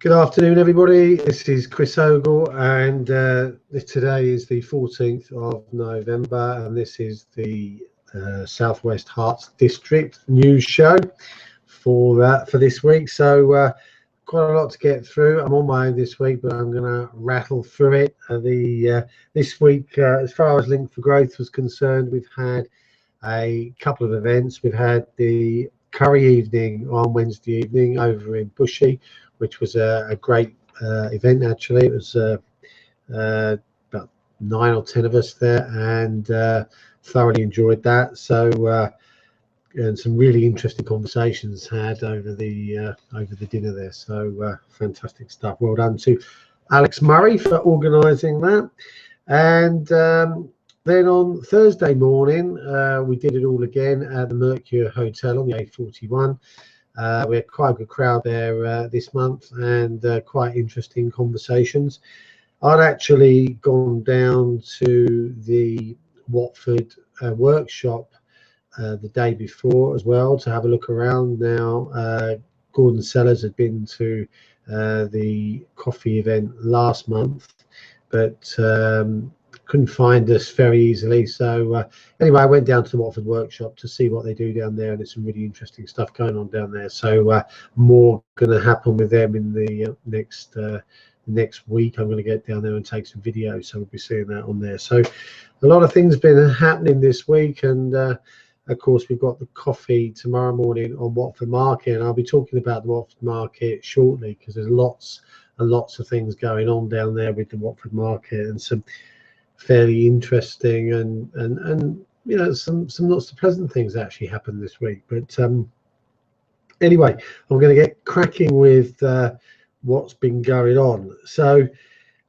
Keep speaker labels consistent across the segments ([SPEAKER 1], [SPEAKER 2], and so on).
[SPEAKER 1] Good afternoon, everybody. This is Chris Ogle, and today is the 14th of November, and this is the Southwest Herts District news show for this week. So quite a lot to get through. I'm on my own this week, but I'm going to rattle through it. This week, as far as Link for Growth was concerned, we've had a couple of events. We've had the curry evening on Wednesday evening over in Bushy, which was a great event. Actually, it was about 9 or 10 of us there, and thoroughly enjoyed that. So and some really interesting conversations had over the dinner there. So fantastic stuff. Well done to Alex Murray for organising that. And then on Thursday morning, we did it all again at the Mercure Hotel on the A41. We had quite a good crowd there this month, and quite interesting conversations. I'd actually gone down to the Watford workshop the day before as well to have a look around. Now, Gordon Sellers had been to the coffee event last month, but couldn't find us very easily. So anyway, I went down to the Watford workshop to see what they do down there, and there's some really interesting stuff going on down there. So more going to happen with them in the next week. I'm going to get down there and take some videos, so we'll be seeing that on there. So a lot of things been happening this week, and of course we've got the coffee tomorrow morning on Watford Market, and I'll be talking about the Watford Market shortly, because there's lots and lots of things going on down there with the Watford Market, and some fairly interesting and you know, some not so pleasant things actually happened this week. But anyway, I'm going to get cracking with what's been going on. So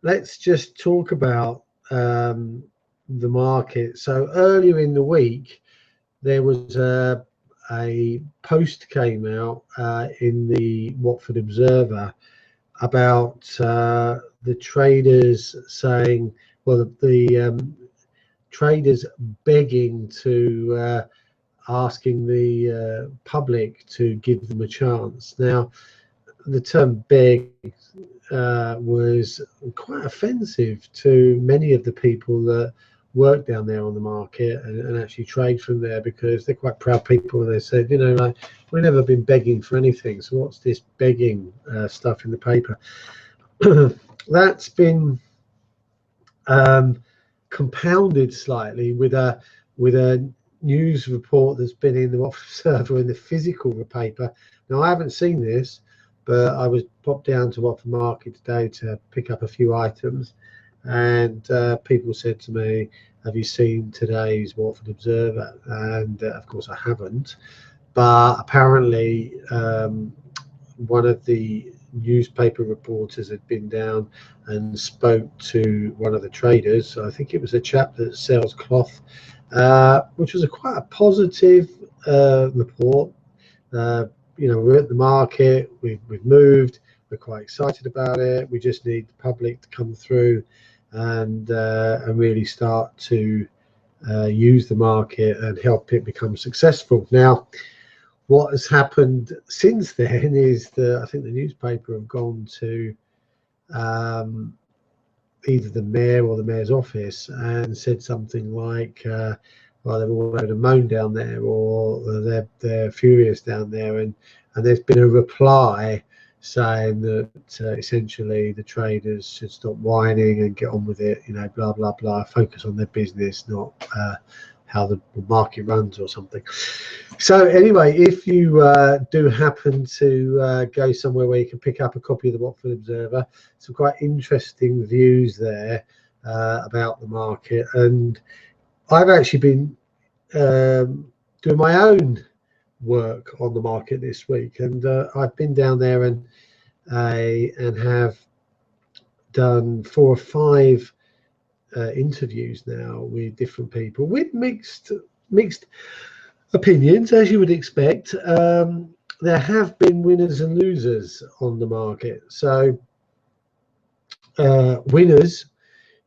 [SPEAKER 1] let's just talk about the market. So earlier in the week, there was a post came out in the Watford Observer about the traders saying, well, the traders begging to asking the public to give them a chance. Now, the term beg was quite offensive to many of the people that work down there on the market and actually trade from there, because they're quite proud people, and they said, you know, like, we've never been begging for anything, so what's this begging stuff in the paper? That's been compounded slightly with a news report that's been in the Watford Observer in the physical paper. Now, I haven't seen this, but I was popped down to Watford Market today to pick up a few items, and people said to me, have you seen today's Watford Observer? And of course I haven't, but apparently one of the newspaper reporters had been down and spoke to one of the traders. I think it was a chap that sells cloth, which was quite a positive report. You know, we're at the market, we've moved, we're quite excited about it. We just need the public to come through and really start to use the market and help it become successful. Now, what has happened since then is that I think the newspaper have gone to either the mayor or the mayor's office and said something like, well, they're all over the moan down there, or they're furious down there, and there's been a reply saying that essentially the traders should stop whining and get on with it, you know, blah blah blah, focus on their business, not how the market runs or something. So anyway, if you do happen to go somewhere where you can pick up a copy of the Watford Observer, some quite interesting views there about the market. And I've actually been doing my own work on the market this week, and I've been down there and have done 4 or 5 interviews now with different people with mixed opinions, as you would expect. There have been winners and losers on the market. So winners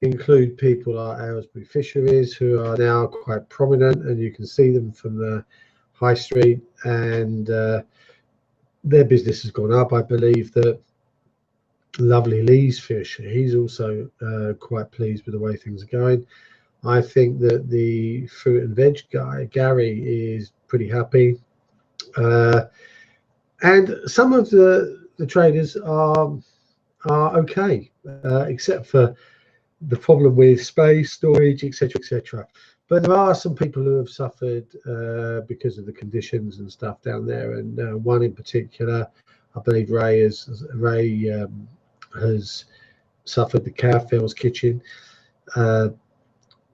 [SPEAKER 1] include people like Aylesbury Fisheries, who are now quite prominent, and you can see them from the high street, and their business has gone up. I believe that lovely Lee's Fish. He's also quite pleased with the way things are going. I think that the fruit and veg guy, Gary, is pretty happy. And some of the traders are okay, except for the problem with space, storage, etc., etc. But there are some people who have suffered because of the conditions and stuff down there. And one in particular, I believe Ray has suffered, the Cowfell's Kitchen.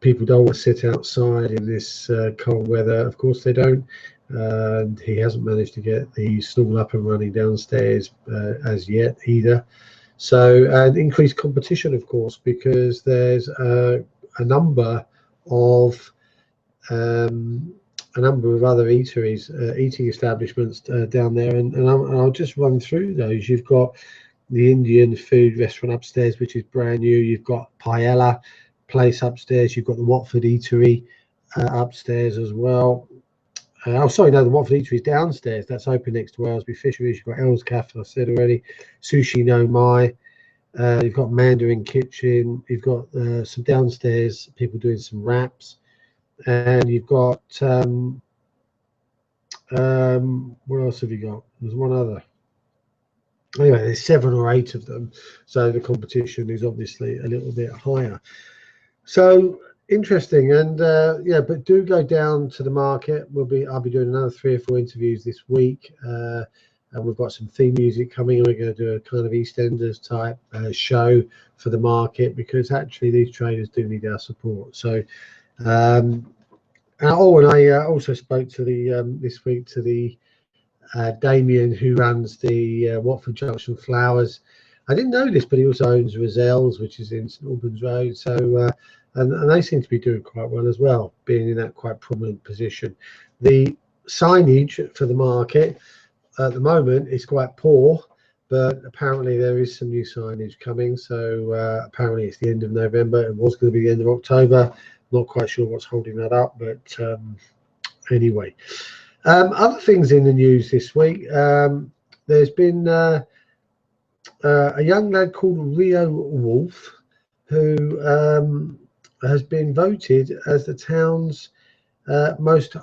[SPEAKER 1] People don't want to sit outside in this cold weather. Of course they don't. And he hasn't managed to get the stall up and running downstairs as yet either. So, and increased competition, of course, because there's a number of other eateries, eating establishments down there, and I'll just run through those. You've got the Indian food restaurant upstairs, which is brand new. You've got Paella place upstairs. You've got the Watford Eatery upstairs as well. Oh, sorry, no, the Watford Eatery is downstairs. That's open next to Aylesbury Fisheries. You've got Elle's Cafe, I said already. Sushi No Mai. You've got Mandarin Kitchen. You've got some downstairs people doing some wraps. And you've got, what else have you got? There's one other. Anyway, there's 7 or 8 of them. So the competition is obviously a little bit higher. So interesting, and yeah, but do go down to the market. I'll be doing another 3 or 4 interviews this week, and we've got some theme music coming, and we're going to do a kind of EastEnders type show for the market, because actually these traders do need our support. So and I also spoke to the this week to the Damien, who runs the Watford Junction Flowers. I didn't know this, but he also owns Roselle's, which is in St Albans Road. So and they seem to be doing quite well as well, being in that quite prominent position. The signage for the market at the moment is quite poor, but apparently there is some new signage coming. So apparently it's the end of November. It was going to be the end of October. Not quite sure what's holding that up, but anyway. Other things in the news this week. There's been a young lad called Rio Wolf, who has been voted as the town's most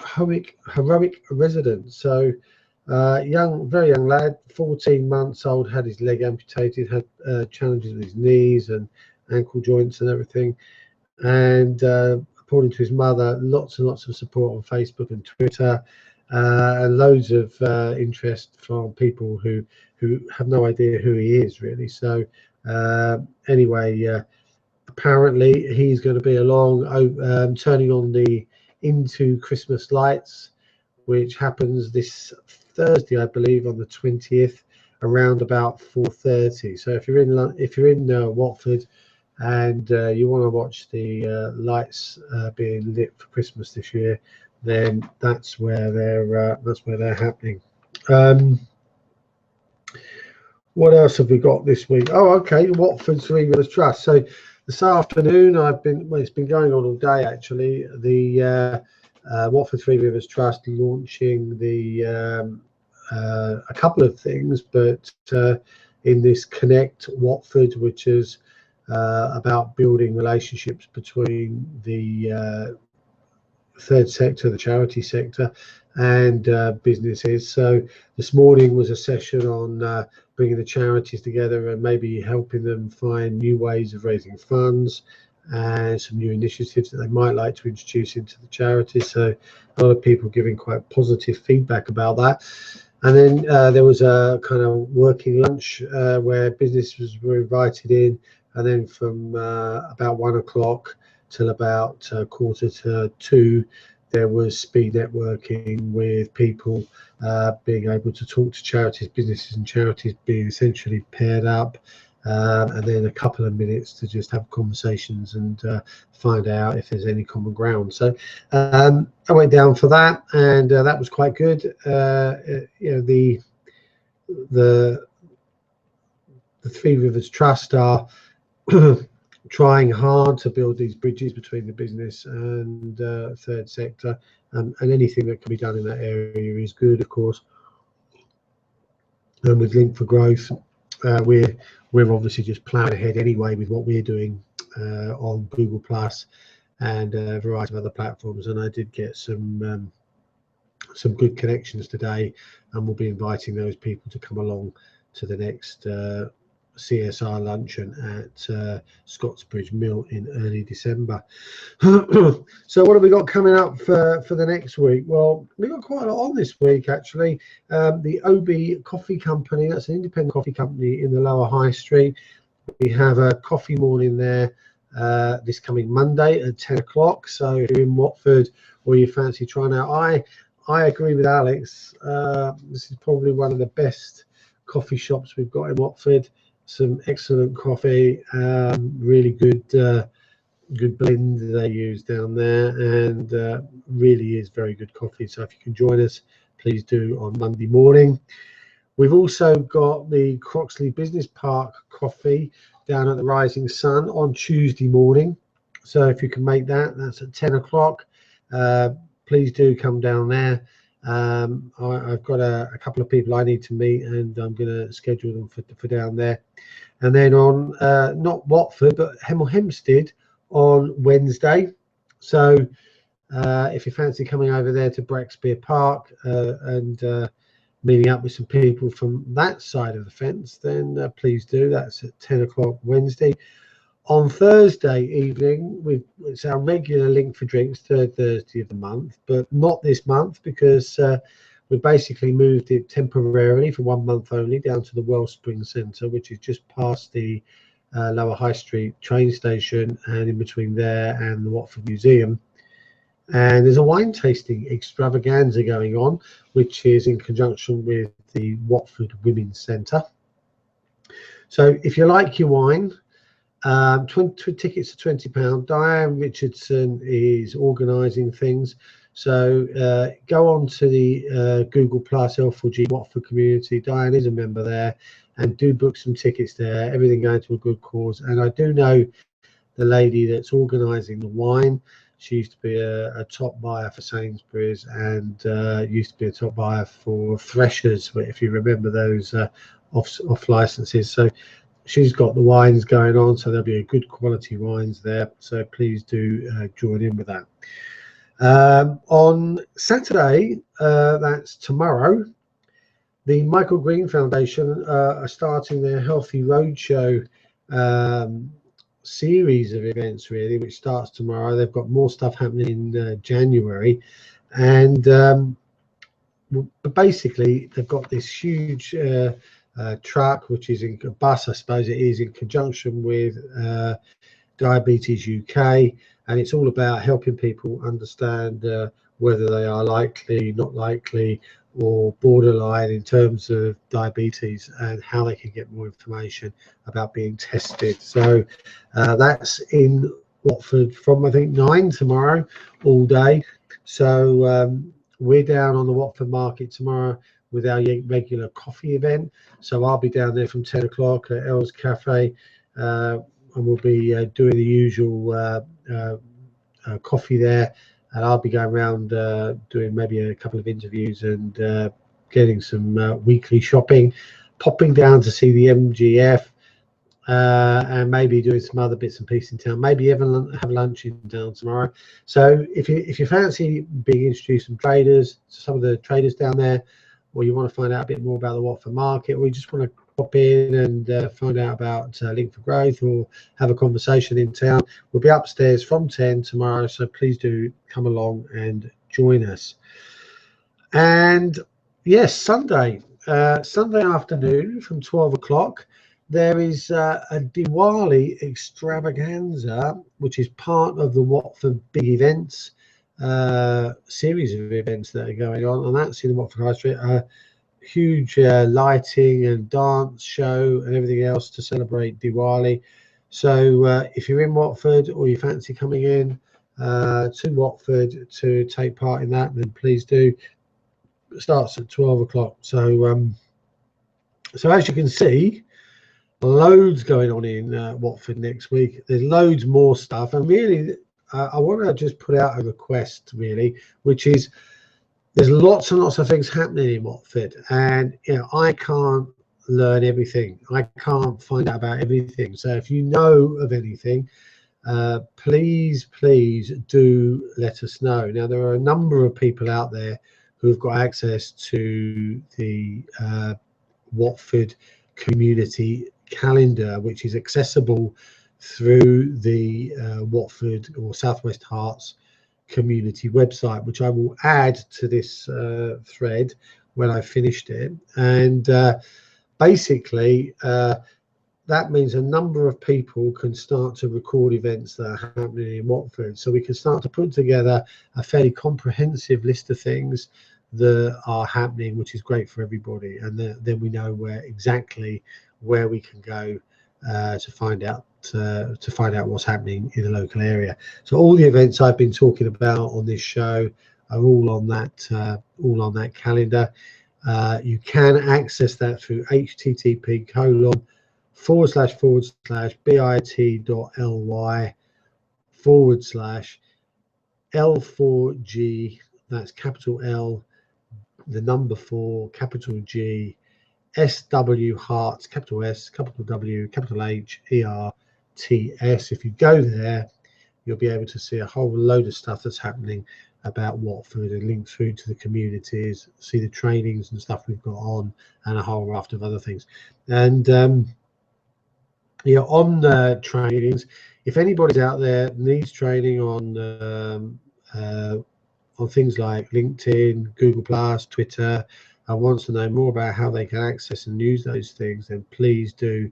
[SPEAKER 1] heroic resident. So very young lad, 14 months old, had his leg amputated, had challenges with his knees and ankle joints and everything. And according to his mother, lots and lots of support on Facebook and Twitter, and loads of interest from people who have no idea who he is, really. So anyway, apparently he's going to be along turning on the Into Christmas lights, which happens this Thursday, I believe, on the 20th, around about 4:30. So if you're in Watford and you want to watch the lights being lit for Christmas this year, then that's where they're happening. What else have we got this week? Oh, okay, Watford Three Rivers Trust. So this afternoon, it's been going on all day actually. The Watford Three Rivers Trust launching a couple of things, but in this Connect Watford, which is about building relationships between the third sector, the charity sector, and businesses. So this morning was a session on bringing the charities together and maybe helping them find new ways of raising funds and some new initiatives that they might like to introduce into the charities. So a lot of people giving quite positive feedback about that. And then there was a kind of working lunch where businesses were invited in, and then from about 1 o'clock till about 1:45, there was speed networking with people being able to talk to charities, businesses and charities being essentially paired up, and then a couple of minutes to just have conversations and find out if there's any common ground. So I went down for that, and that was quite good. You know, the Three Rivers Trust are trying hard to build these bridges between the business and third sector, and anything that can be done in that area is good, of course. And with Link for Growth, we're obviously just plowing ahead anyway with what we're doing on Google Plus and a variety of other platforms. And I did get some good connections today, and we'll be inviting those people to come along to the next CSR luncheon at Scottsbridge Mill in early December. So what have we got coming up for the next week? Well, we've got quite a lot on this week, actually. The OB Coffee Company, that's an independent coffee company in the Lower High Street. We have a coffee morning there this coming Monday at 10 o'clock. So if you're in Watford or you fancy trying out, I agree with Alex. This is probably one of the best coffee shops we've got in Watford. Some excellent coffee, really good blend they use down there, and really is very good coffee. So if you can join us, please do on Monday morning. We've also got the Croxley Business Park coffee down at the Rising Sun on Tuesday morning. So if you can make that, that's at 10 o'clock. Please do come down there. I've got a couple of people I need to meet, and I'm going to schedule them for down there. And then on not Watford but Hemel Hempstead on Wednesday. So if you fancy coming over there to Breckspear Park and meeting up with some people from that side of the fence, then please do. That's at 10 o'clock Wednesday. On Thursday evening, it's our regular Link for Drinks, third Thursday of the month, but not this month because we basically moved it temporarily for 1 month only down to the Wellspring Centre, which is just past the Lower High Street train station and in between there and the Watford Museum. And there's a wine tasting extravaganza going on, which is in conjunction with the Watford Women's Centre. So if you like your wine, 20 tickets are £20. Diane Richardson is organising things, so go on to the Google Plus L4G Watford Community. Diane is a member there, and do book some tickets there. Everything going to a good cause. And I do know the lady that's organising the wine. She used to be a top buyer for Sainsbury's, and used to be a top buyer for Threshers, if you remember those off licenses. So she's got the wines going on, so there'll be a good quality wines there. So please do join in with that. On Saturday, that's tomorrow, the Michael Green Foundation are starting their Healthy Roadshow series of events, really, which starts tomorrow. They've got more stuff happening in January, and but basically they've got this huge truck, which is in a bus, I suppose it is, in conjunction with Diabetes UK, and it's all about helping people understand whether they are likely, not likely, or borderline in terms of diabetes, and how they can get more information about being tested. So that's in Watford from I think 9 tomorrow, all day. So we're down on the Watford Market tomorrow with our regular coffee event. So I'll be down there from 10 o'clock at Elle's Cafe, and we'll be doing the usual coffee there. And I'll be going around doing maybe a couple of interviews and getting some weekly shopping, popping down to see the MGF, and maybe doing some other bits and pieces in town. Maybe even have lunch in town tomorrow. So if you fancy being introduced to some of the traders down there, or you want to find out a bit more about the Watford market, or you just want to pop in and find out about Link for Growth, or have a conversation in town, we'll be upstairs from 10 tomorrow, so please do come along and join us. And yes, Sunday afternoon from 12 o'clock, there is a Diwali extravaganza, which is part of the Watford Big Events series of events that are going on, and that's in Watford High Street. Huge lighting and dance show and everything else to celebrate Diwali. So if you're in Watford, or you fancy coming in to Watford to take part in that, then please do. It starts at 12 o'clock. So so as you can see, loads going on in Watford next week. There's loads more stuff, and really I want to just put out a request, really, which is there's lots and lots of things happening in Watford, and I can't learn everything. I can't find out about everything. So if you know of anything, please do let us know. Now, there are a number of people out there who've got access to the Watford community calendar, which is accessible through the Watford or Southwest Herts community website, which I will add to this thread when I finished it. And basically that means a number of people can start to record events that are happening in Watford, so we can start to put together a fairly comprehensive list of things that are happening, which is great for everybody. And then we know exactly where we can go to find out what's happening in the local area. So all the events I've been talking about on this show are all on that calendar. You can access that through http://bit.ly/L4G, that's capital L, the number 4, capital G, SW Herts, capital S, capital W, capital H, ERTS. If you go there, you'll be able to see a whole load of stuff that's happening about Watford and link through to the communities, see the trainings and stuff we've got on, and a whole raft of other things. And on trainings, if anybody's out there needs training on things like LinkedIn, Google Plus, Twitter, and wants to know more about how they can access and use those things, then please do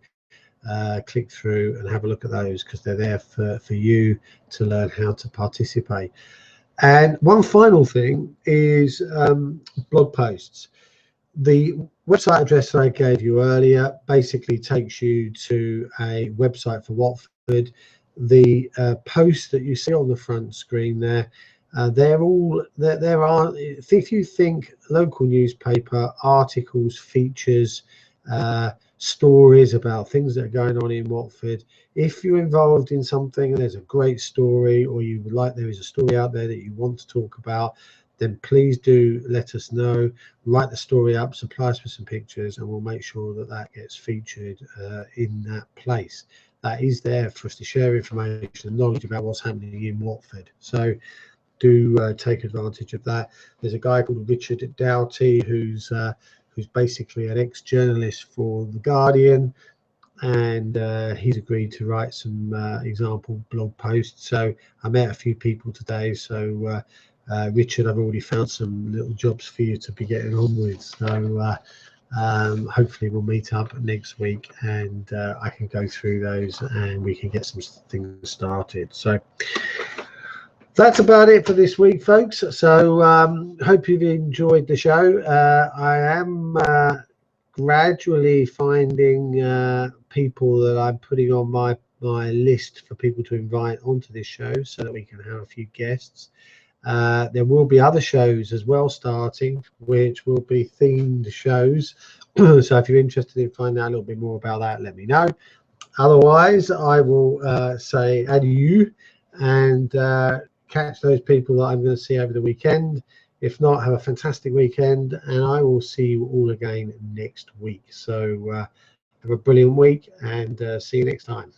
[SPEAKER 1] click through and have a look at those, because they're there for you to learn how to participate. And one final thing is blog posts. The website address that I gave you earlier basically takes you to a website for Watford. The posts that you see on the front screen there, there are, if you think local newspaper, articles, features, stories about things that are going on in Watford. If you're involved in something and there's a great story, or you would like, there is a story out there that you want to talk about, then please do let us know. Write the story up, supply us with some pictures, and we'll make sure that that gets featured in that place. That is there for us to share information and knowledge about what's happening in Watford. So do take advantage of that. There's a guy called Richard Doughty who's basically an ex-journalist for The Guardian, and he's agreed to write some example blog posts. So I met a few people today. So Richard, I've already found some little jobs for you to be getting on with. So hopefully we'll meet up next week, and I can go through those and we can get some things started. So that's about it for this week, folks. So hope you've enjoyed the show. I am gradually finding people that I'm putting on my list for people to invite onto this show, so that we can have a few guests. There will be other shows as well starting, which will be themed shows. So if you're interested in finding out a little bit more about that, let me know. Otherwise, I will say adieu and catch those people that I'm going to see over the weekend. If not, have a fantastic weekend, and I will see you all again next week. So have a brilliant week, and see you next time.